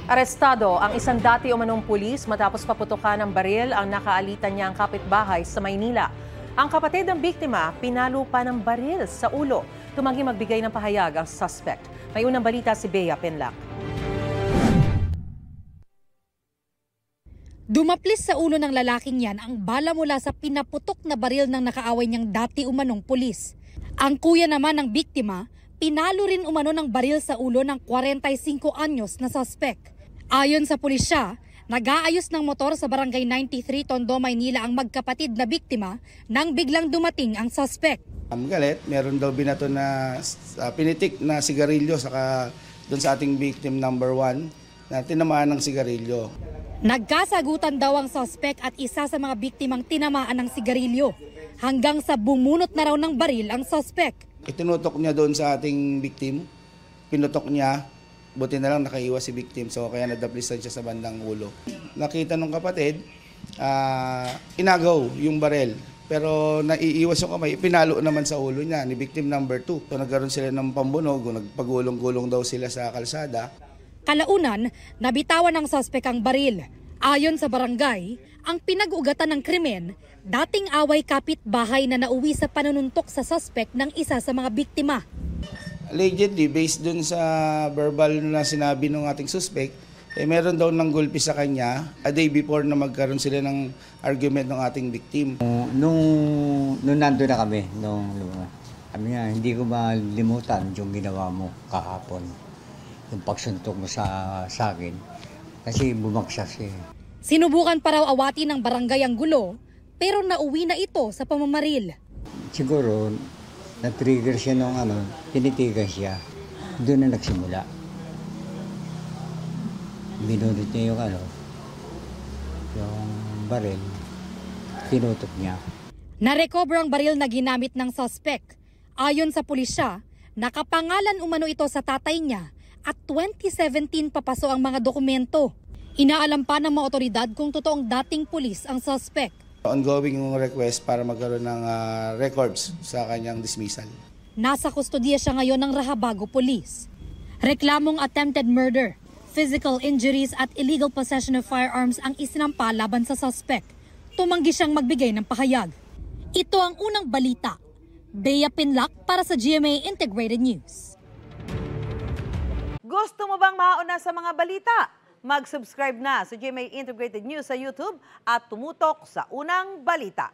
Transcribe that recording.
Arestado ang isang dati umanong pulis matapos paputukan ng baril ang nakaalitan niyang kapitbahay sa Maynila. Ang kapatid ng biktima, pinalo pa ng baril sa ulo. Tumanggi magbigay ng pahayag ang suspect. May unang balita si Bea Penlac. Dumaplis sa ulo ng lalaking yan ang bala mula sa pinaputok na baril ng nakaaway niyang dati umanong pulis. Ang kuya naman ng biktima, pinalo rin umano ng baril sa ulo ng 45 anyos na suspect. Ayon sa pulisya, nag-aayos ng motor sa Barangay 93, Tondo, Maynila ang magkapatid na biktima nang biglang dumating ang suspect. Galit, meron daw binato na pinitik na sigarilyo saka doon sa ating victim number 1 na tinamaan ng sigarilyo. Nagkasagutan daw ang suspect at isa sa mga biktimang tinamaan ng sigarilyo hanggang sa bumunot na raw ng baril ang suspect. Itinutok niya doon sa ating victim, pinutok niya. Buti na lang nakaiwas si victim, so kaya nadaplisan siya sa bandang ulo. Nakita ng kapatid, inagaw yung barel, pero naiiwas yung kamay, pinalo naman sa ulo niya ni victim number 2. So nagkaroon sila ng pambunog, nagpagulong-gulong daw sila sa kalsada. Kalaunan, nabitawan ng suspect ang baril. Ayon sa barangay, ang pinag-ugatan ng krimen, dating away kapitbahay na nauwi sa panununtok sa suspect ng isa sa mga biktima. Allegedly, based dun sa verbal na sinabi ng ating suspect, meron daw ng gulpi sa kanya a day before na magkaroon sila ng argument ng ating victim. Nung nandun na kami, kami nga, hindi ko malimutan yung ginawa mo kahapon. Yung pagsuntok mo sa akin, kasi bumagsak siya. Sinubukan pa raw awatin ng barangay ang gulo, pero nauwi na ito sa pamamaril. Siguro, na-trigger siya nung tinitigan siya. Doon na nagsimula. Binunod niya yung baril, tinutok niya. Narecover ang baril na ginamit ng suspect. Ayon sa pulisya, nakapangalan umano ito sa tatay niya at 2017 papaso ang mga dokumento. Inaalam pa ng mga otoridad kung totoong dating pulis ang suspect. Ongoing yung request para magkaroon ng records sa kanyang dismissal. Nasa kustodiya siya ngayon ng Rahabago Police. Reklamong attempted murder, physical injuries at illegal possession of firearms ang isinampa laban sa suspect. Tumanggi siyang magbigay ng pahayag. Ito ang unang balita. Bea Penlac para sa GMA Integrated News. Gusto mo bang mauna sa mga balita? Mag-subscribe na sa GMA Integrated News sa YouTube at tumutok sa unang balita.